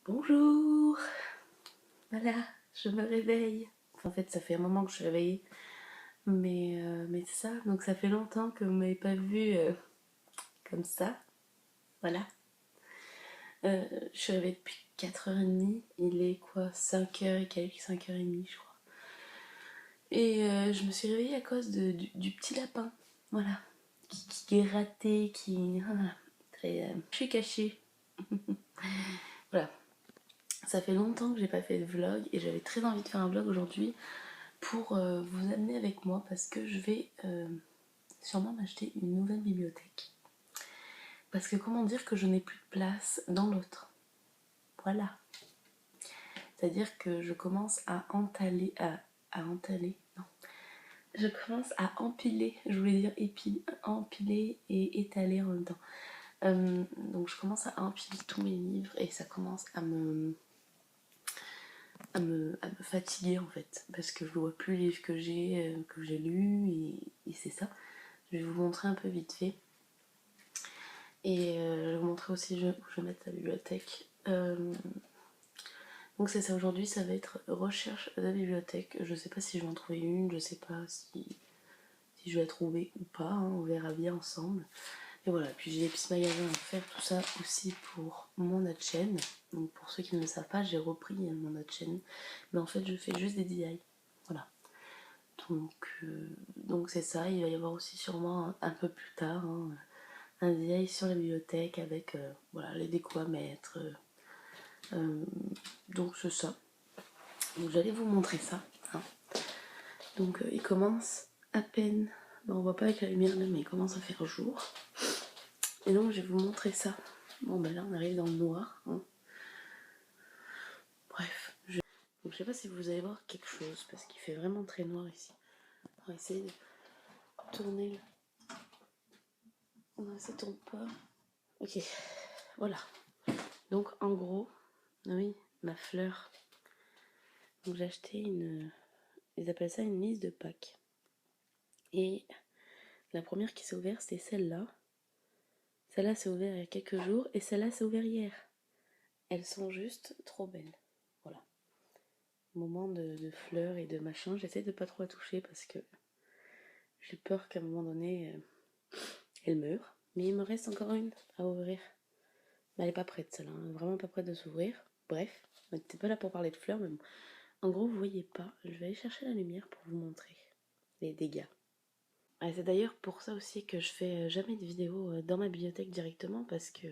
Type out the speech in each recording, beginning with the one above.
Bonjour. Voilà, je me réveille. En fait, ça fait un moment que je suis réveillée. Mais c'est ça, donc ça fait longtemps que vous m'avez pas vue comme ça. Voilà. Je suis réveillée depuis 4h30. Il est quoi, 5h et quelques, 5h30 je crois. Et je me suis réveillée à cause du petit lapin. Voilà. Qui grattait, qui... Voilà. Très... Je suis cachée. Voilà. Ça fait longtemps que j'ai pas fait de vlog et j'avais très envie de faire un vlog aujourd'hui pour vous amener avec moi parce que je vais sûrement m'acheter une nouvelle bibliothèque. Parce que comment dire que je n'ai plus de place dans l'autre. Voilà. C'est-à-dire que je commence à entaler, à entaler, non. Je commence à empiler, je voulais dire empiler et étaler en même temps. Donc je commence à empiler tous mes livres et ça commence à me fatiguer en fait. Parce que je vois plus les livres que j'ai lus et c'est ça. Je vais vous montrer un peu vite fait. Et je vais vous montrer aussi où je vais mettre la bibliothèque. Donc c'est ça, aujourd'hui ça va être recherche de la bibliothèque. Je sais pas si je vais en trouver une, je sais pas si je vais la trouver ou pas, hein, on verra bien ensemble. Et voilà, puis j'ai des petits magasins à faire, tout ça aussi pour mon autre chaîne. Donc pour ceux qui ne le savent pas, j'ai repris mon autre chaîne. Mais en fait je fais juste des DIY. Voilà. Donc c'est ça, il va y avoir aussi sûrement un peu plus tard un DIY sur la bibliothèque avec voilà, les décos à mettre. Donc c'est ça. Donc j'allais vous montrer ça. Hein. Donc il commence à peine, bon, on voit pas avec la lumière là, mais il commence à faire jour. Et donc je vais vous montrer ça. Bon ben là on arrive dans le noir. Hein. Bref. Donc je sais pas si vous allez voir quelque chose parce qu'il fait vraiment très noir ici. On va essayer de tourner. Non, ça tourne pas. Ok, voilà. Donc en gros, oui, ma fleur. Donc j'ai acheté une... Ils appellent ça une liste de Pâques. Et la première qui s'est ouverte, c'était celle-là. Celle-là s'est ouverte il y a quelques jours et celle-là s'est ouverte hier. Elles sont juste trop belles. Voilà. Moment de fleurs et de machin. J'essaie de pas trop la toucher parce que j'ai peur qu'à un moment donné, elle meure. Mais il me reste encore une à ouvrir. Mais elle est pas prête celle-là. Hein. Vraiment pas prête de s'ouvrir. Bref, on n'était pas là pour parler de fleurs, mais bon. En gros, vous voyez pas. Je vais aller chercher la lumière pour vous montrer les dégâts. Ah, c'est d'ailleurs pour ça aussi que je fais jamais de vidéos dans ma bibliothèque directement parce que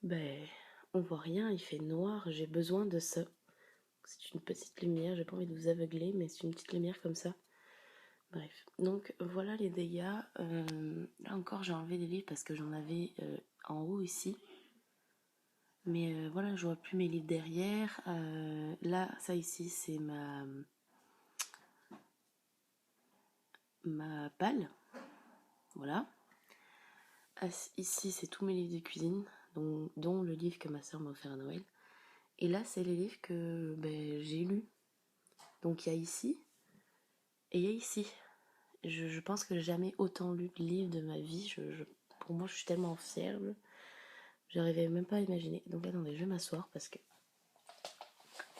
ben on voit rien, il fait noir, j'ai besoin de ça. C'est une petite lumière, j'ai pas envie de vous aveugler, mais c'est une petite lumière comme ça. Bref, donc voilà les dégâts. Là encore j'ai enlevé des livres parce que j'en avais en haut ici. Mais voilà, je vois plus mes livres derrière. Là, ça ici c'est ma palle. Voilà. Ici, c'est tous mes livres de cuisine, dont le livre que ma soeur m'a offert à Noël. Et là, c'est les livres que j'ai lus. Donc il y a ici et il y a ici. Je pense que j'ai jamais autant lu de livres de ma vie. Pour moi, je suis tellement fière. J'arrivais même pas à imaginer. Donc attendez, je vais m'asseoir parce que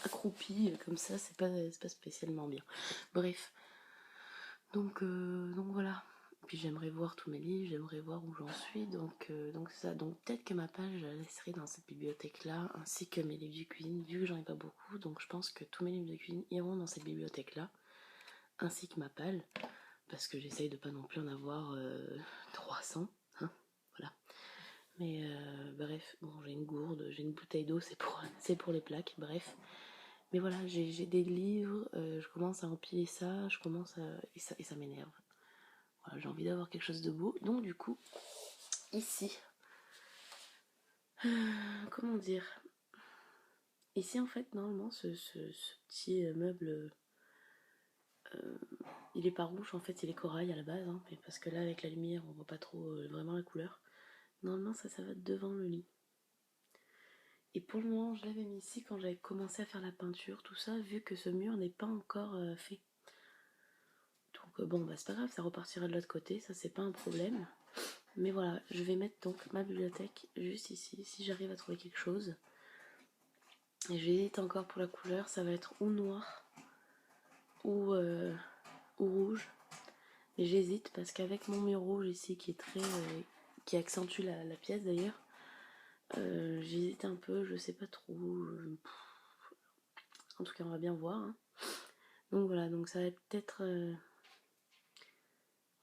accroupie comme ça, c'est pas spécialement bien. Bref. Donc voilà. Puis j'aimerais voir tous mes livres, j'aimerais voir où j'en suis, donc c'est ça. Donc peut-être que ma page, je la laisserai dans cette bibliothèque-là, ainsi que mes livres de cuisine, vu que j'en ai pas beaucoup. Donc je pense que tous mes livres de cuisine iront dans cette bibliothèque-là, ainsi que ma palle, parce que j'essaye de pas non plus en avoir 300, hein, voilà. Mais bref, bon, j'ai une gourde, j'ai une bouteille d'eau, c'est pour les plaques, bref. Mais voilà, j'ai des livres, je commence à empiler ça, et ça m'énerve. Voilà, j'ai envie d'avoir quelque chose de beau. Donc du coup, ici, comment dire, ici en fait, normalement, ce petit meuble, il est pas rouge, en fait, il est corail à la base, hein, mais parce que là, avec la lumière, on voit pas trop vraiment la couleur. Normalement, ça va devant le lit. Et pour le moment, je l'avais mis ici quand j'avais commencé à faire la peinture, tout ça, vu que ce mur n'est pas encore fait. Donc bon, bah c'est pas grave, ça repartira de l'autre côté, ça c'est pas un problème. Mais voilà, je vais mettre donc ma bibliothèque juste ici, si j'arrive à trouver quelque chose. Et j'hésite encore pour la couleur, ça va être ou noir ou rouge. Et j'hésite parce qu'avec mon mur rouge ici qui est très qui accentue la pièce d'ailleurs, j'hésite un peu, je sais pas trop. En tout cas, on va bien voir. Hein. Donc voilà, donc ça va peut-être.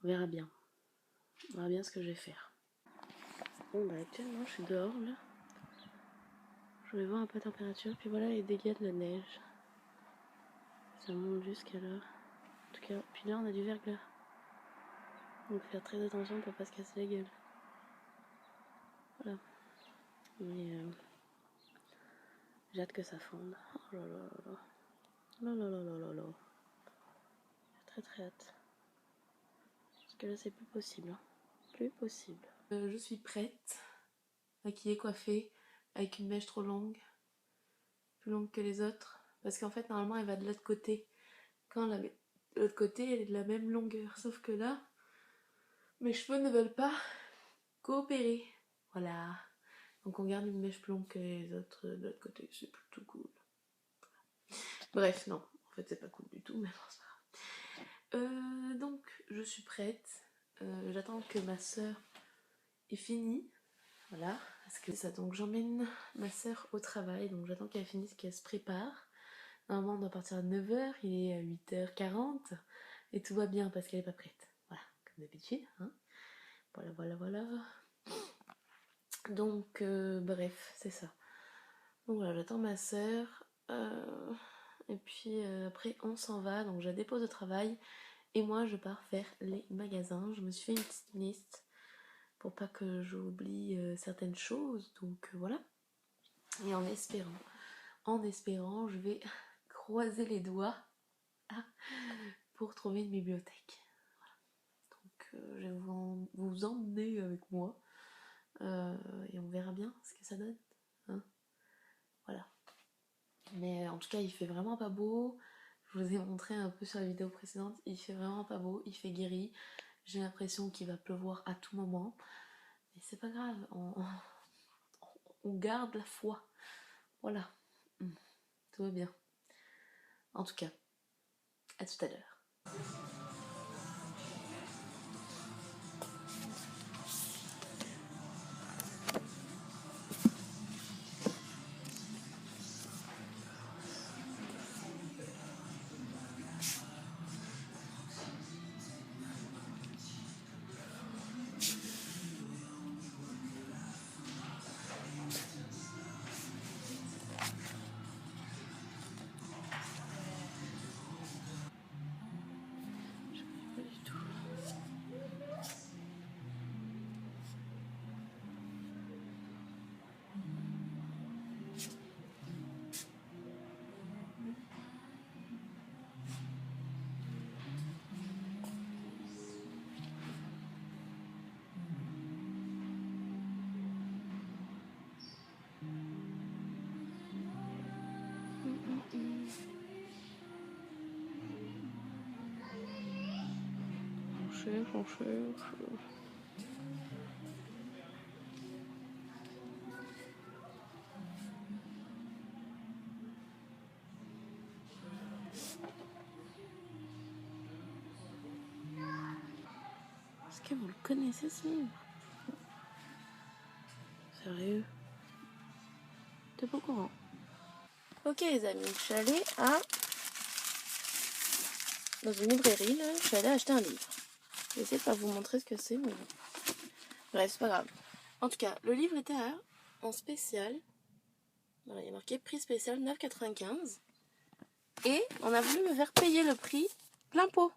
On verra bien. On verra bien ce que je vais faire. Bon, bah actuellement, je suis dehors là. Je vais voir un peu la température. Puis voilà les dégâts de la neige. Ça monte jusqu'à là. En tout cas, puis là, on a du verglas. Donc faire très attention pour pas se casser la gueule. Voilà. Mais j'ai hâte que ça fonde. Oh là là là là. Oh là là là là là. J'ai très très hâte. Parce que là, c'est plus possible. Hein. Plus possible. Je suis prête. Maquillée, coiffée. Avec une mèche trop longue. Plus longue que les autres. Parce qu'en fait, normalement, elle va de l'autre côté. Quand la de l'autre côté, elle est de la même longueur. Sauf que là, mes cheveux ne veulent pas coopérer. Voilà. Donc on garde une mèche plus longue que les autres de l'autre côté. C'est plutôt cool. Bref, non. En fait, c'est pas cool du tout, mais bon, ça va. Donc, je suis prête. J'attends que ma soeur ait fini. Voilà. Parce que ça, donc j'emmène ma soeur au travail. Donc j'attends qu'elle finisse, qu'elle se prépare. Normalement, on doit partir à 9h. Il est à 8h40. Et tout va bien parce qu'elle est pas prête. Voilà, comme d'habitude. Hein. Voilà, voilà, voilà. Donc, bref, c'est ça. Donc voilà, j'attends ma soeur. Et puis après, on s'en va. Donc, je la dépose au travail. Et moi, je pars faire les magasins. Je me suis fait une petite liste pour pas que j'oublie certaines choses. Donc, voilà. Et en espérant, je vais croiser les doigts pour trouver une bibliothèque. Voilà. Donc, je vais vous emmener avec moi. Et on verra bien ce que ça donne. Hein, voilà. Mais en tout cas, il fait vraiment pas beau. Je vous ai montré un peu sur la vidéo précédente. Il fait vraiment pas beau. Il fait gris. J'ai l'impression qu'il va pleuvoir à tout moment. Mais c'est pas grave. On garde la foi. Voilà. Tout va bien. En tout cas, à tout à l'heure. Je connais pas du tout. Mon chef. Est-ce que vous le connaissez ce livre? Sérieux? T'es pas au courant? Ok les amis, je suis allée dans une librairie là, je suis allée acheter un livre. Je vais essayer de pas vous montrer ce que c'est, mais bref, c'est pas grave. En tout cas, le livre était en spécial. Voilà, il y a marqué prix spécial 9,95. Et on a voulu me faire payer le prix plein pot.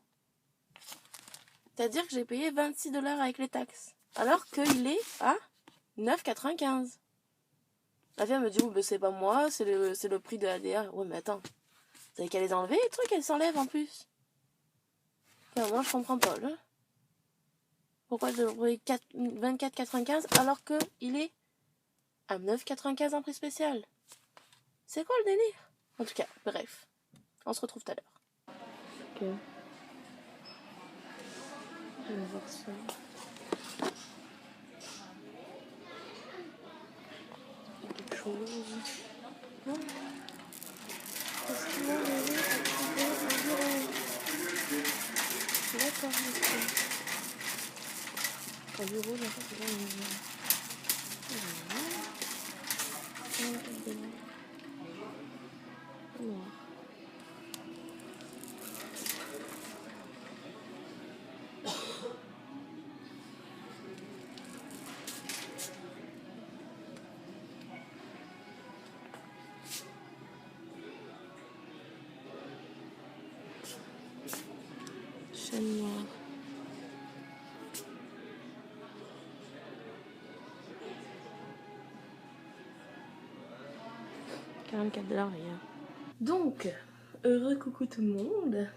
C'est-à-dire que j'ai payé 26 $ avec les taxes. Alors qu'il est à 9,95. La fille me dit, oui, c'est pas moi, c'est le prix de l'ADR. Ouais, mais attends, vous avez qu'à les enlever, les trucs, elles s'enlèvent en plus. Enfin, moi, je comprends pas, là. Pourquoi je paye 24,95 alors qu'il est à 9,95 en prix spécial? C'est quoi le délire? En tout cas, bref. On se retrouve tout à l'heure. Ok. Je vais voir ça. Quelque chose. Non. Quand du rouge, en fait, c'est là, noir. Chaîne noire. $44 les gars. Donc, heureux coucou tout le monde.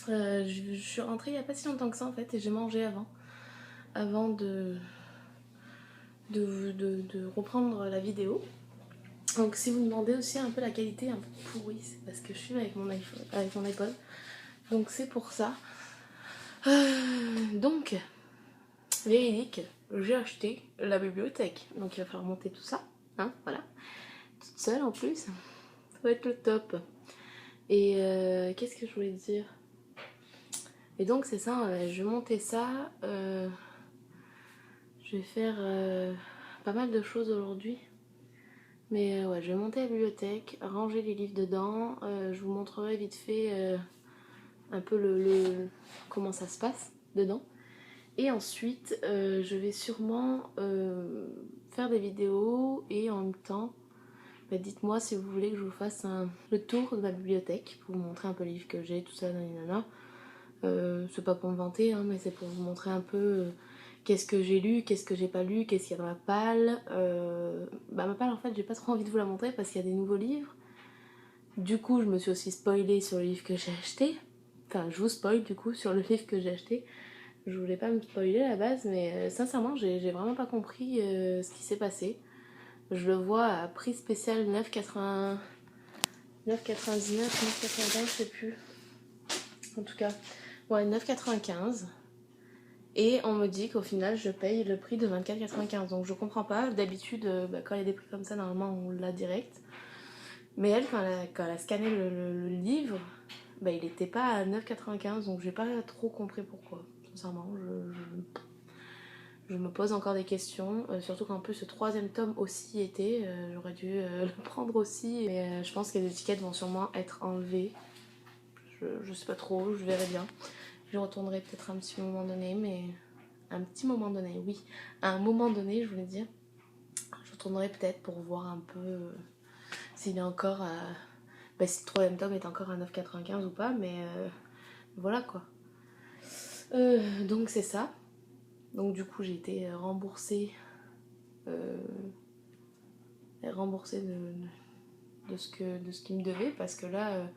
Je suis rentrée il n'y a pas si longtemps que ça en fait et j'ai mangé avant de reprendre la vidéo. Donc si vous me demandez aussi un peu la qualité un peu pourrie, c'est parce que je suis avec mon iPhone, avec mon iPod. Donc c'est pour ça. Donc, véridique, j'ai acheté la bibliothèque. Donc il va falloir monter tout ça. Hein, voilà. Toute seule en plus. Ça va être le top. Et qu'est-ce que je voulais dire? Et donc c'est ça, je vais monter ça. Je vais faire pas mal de choses aujourd'hui. Mais ouais, je vais monter la bibliothèque, ranger les livres dedans. Je vous montrerai vite fait un peu comment ça se passe dedans. Et ensuite, je vais sûrement faire des vidéos et en même temps, bah, dites-moi si vous voulez que je vous fasse le tour de ma bibliothèque pour vous montrer un peu les livres que j'ai, tout ça, nanana. C'est pas pour me vanter, hein, mais c'est pour vous montrer un peu qu'est-ce que j'ai lu, qu'est-ce que j'ai pas lu, qu'est-ce qu'il y a dans ma palle. Ma palle, en fait, j'ai pas trop envie de vous la montrer parce qu'il y a des nouveaux livres. Du coup, je me suis aussi spoilée sur le livre que j'ai acheté. Enfin, je vous spoil du coup sur le livre que j'ai acheté. Je voulais pas me spoiler à la base, mais sincèrement, j'ai vraiment pas compris ce qui s'est passé. Je le vois à prix spécial 9,80... 9,99, 9,95, je sais plus. En tout cas, ouais, 9,95. Et on me dit qu'au final, je paye le prix de 24,95. Donc je comprends pas. D'habitude, quand il y a des prix comme ça, normalement, on l'a direct. Mais elle, quand elle a scanné le livre, bah, il était pas à 9,95. Donc j'ai pas trop compris pourquoi. Sincèrement, je me pose encore des questions. Surtout qu'en plus, le troisième tome aussi était. J'aurais dû le prendre aussi. Mais je pense que les étiquettes vont sûrement être enlevées. Je sais pas trop, je verrai bien. Je retournerai peut-être un petit moment donné, mais... Un petit moment donné, oui. À un moment donné, je voulais dire, je retournerai peut-être pour voir un peu s'il est encore à... Bah, si le troisième tome est encore à 9,95 ou pas, mais voilà quoi. Donc c'est ça. Donc du coup, j'ai été remboursée de ce qu'il me devait, parce que là,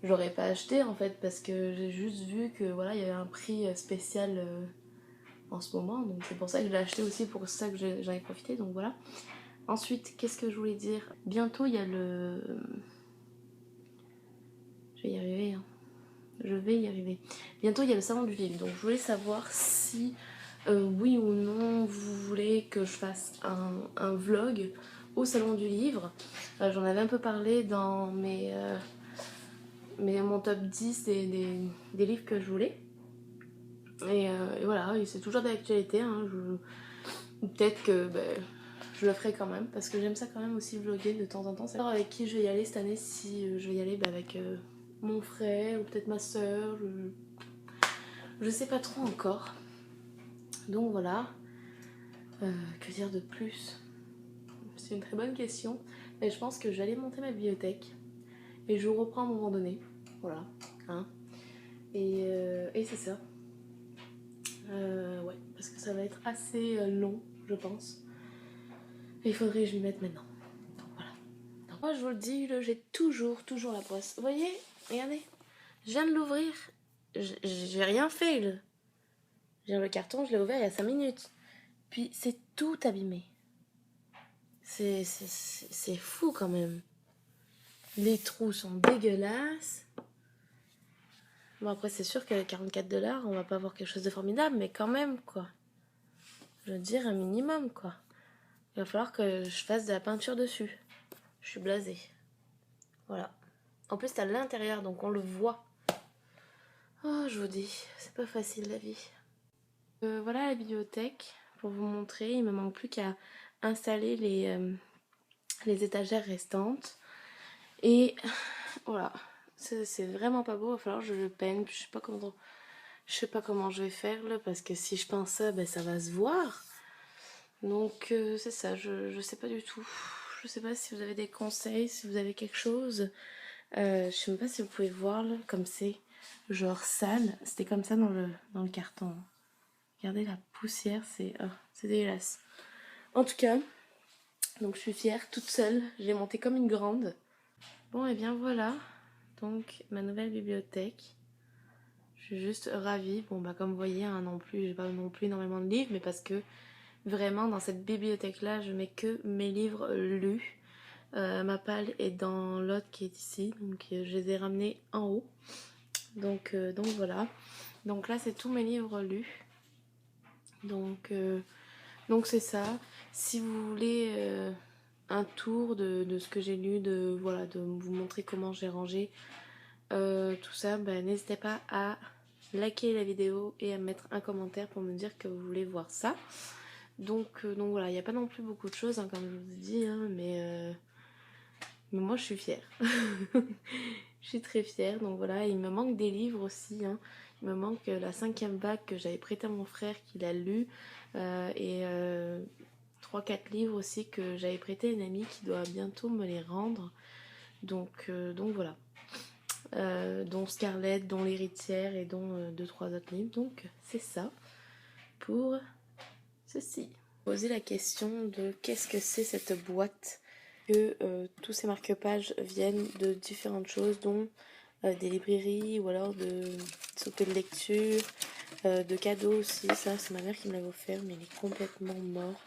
j'aurais pas acheté en fait, parce que j'ai juste vu que voilà, il y avait un prix spécial en ce moment, donc c'est pour ça que je l'ai acheté aussi, pour ça que j'en ai profité, donc voilà. Ensuite, qu'est-ce que je voulais dire? Bientôt, il y a le... Je vais y arriver, hein. Je vais y arriver. Bientôt, il y a le salon du livre, donc je voulais savoir si, oui ou non, vous voulez que je fasse un vlog au salon du livre. J'en avais un peu parlé dans mon top 10 des livres que je voulais. Et voilà, c'est toujours d'actualité, hein. Peut-être que je le ferai quand même, parce que j'aime ça quand même aussi vlogger de temps en temps. C'est avec qui je vais y aller cette année, si je vais y aller avec mon frère ou peut-être ma soeur. Je sais pas trop encore. Donc voilà. Que dire de plus? C'est une très bonne question. Mais je pense que je vais aller monter ma bibliothèque. Et je vous reprends à un moment donné. Voilà. Hein. Et c'est ça. Ouais, parce que ça va être assez long, je pense. Et il faudrait que je m'y mette maintenant. Donc voilà. Donc, moi je vous le dis, j'ai toujours la brosse. Vous voyez? Regardez. Je viens de l'ouvrir. J'ai rien fait. Le carton, je l'ai ouvert il y a 5 minutes. Puis c'est tout abîmé. C'est fou quand même. Les trous sont dégueulasses. Bon, après, c'est sûr qu'à 44$, on va pas avoir quelque chose de formidable, mais quand même, quoi. Je veux dire, un minimum, quoi. Il va falloir que je fasse de la peinture dessus. Je suis blasée. Voilà. En plus, c'est à l'intérieur, donc on le voit. Oh, je vous dis, c'est pas facile la vie. Voilà la bibliothèque pour vous montrer. Il me manque plus qu'à installer les étagères restantes. Et voilà, c'est vraiment pas beau. Il va falloir que je le peigne. Je sais pas comment je vais faire là parce que si je pense ça, ben ça va se voir. Donc c'est ça, je sais pas du tout. Je sais pas si vous avez des conseils, si vous avez quelque chose. Je sais même pas si vous pouvez voir là, comme c'est genre sale. C'était comme ça dans le carton. Regardez la poussière, c'est dégueulasse. En tout cas, donc je suis fière, toute seule. Je l'ai montée comme une grande. Bon, et bien voilà. Donc ma nouvelle bibliothèque. Je suis juste ravie. Bon, bah comme vous voyez, hein, non plus, j'ai pas non plus énormément de livres, mais parce que vraiment dans cette bibliothèque-là, je mets que mes livres lus. Ma palle est dans l'autre qui est ici, donc je les ai ramenés en haut. Donc voilà. Donc là, c'est tous mes livres lus. Donc c'est ça. Si vous voulez un tour de ce que j'ai lu, voilà, de vous montrer comment j'ai rangé tout ça, ben, n'hésitez pas à liker la vidéo et à mettre un commentaire pour me dire que vous voulez voir ça. Donc voilà, il n'y a pas non plus beaucoup de choses, hein, comme je vous ai dit, hein, mais moi je suis fière. Je suis très fière, donc voilà, il me manque des livres aussi, hein. Il me manque la 5e vague que j'avais prêté à mon frère qui l'a lu, et 3-4 livres aussi que j'avais prêté à une amie qui doit bientôt me les rendre. Donc voilà. Dont Scarlett, dont L'Héritière et dont 2-3 autres livres. Donc c'est ça pour ceci. Poser la question de qu'est-ce que c'est cette boîte, que tous ces marque-pages viennent de différentes choses, dont des librairies ou alors de sociétés de lecture, de cadeaux aussi. Ça, c'est ma mère qui me l'avait offert, mais il est complètement mort.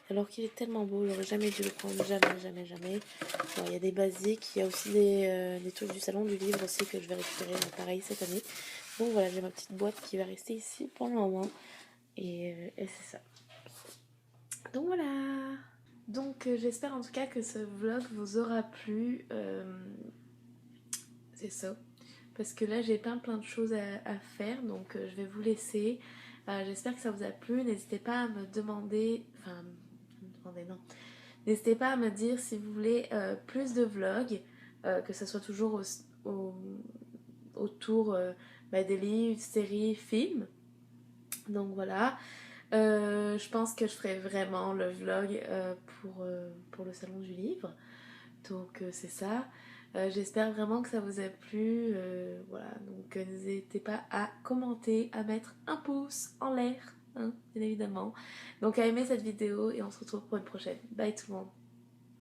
Alors qu'il est tellement beau, j'aurais jamais dû le prendre, jamais, jamais, jamais. Bon, il y a des basiques, il y a aussi des trucs du salon du livre aussi que je vais récupérer, pareil cette année. Donc voilà, j'ai ma petite boîte qui va rester ici pour le moment. Et c'est ça. Donc voilà. Donc j'espère en tout cas que ce vlog vous aura plu. C'est ça. Parce que là j'ai plein de choses à faire, donc je vais vous laisser. J'espère que ça vous a plu. N'hésitez pas à me demander. Enfin, demandez non. N'hésitez pas à me dire si vous voulez plus de vlogs, que ce soit toujours autour des livres, séries, films. Donc voilà. Je pense que je ferai vraiment le vlog pour le salon du livre. Donc c'est ça. J'espère vraiment que ça vous a plu. Voilà, donc n'hésitez pas à commenter, à mettre un pouce en l'air, hein, bien évidemment. Donc à aimer cette vidéo et on se retrouve pour une prochaine. Bye tout le monde.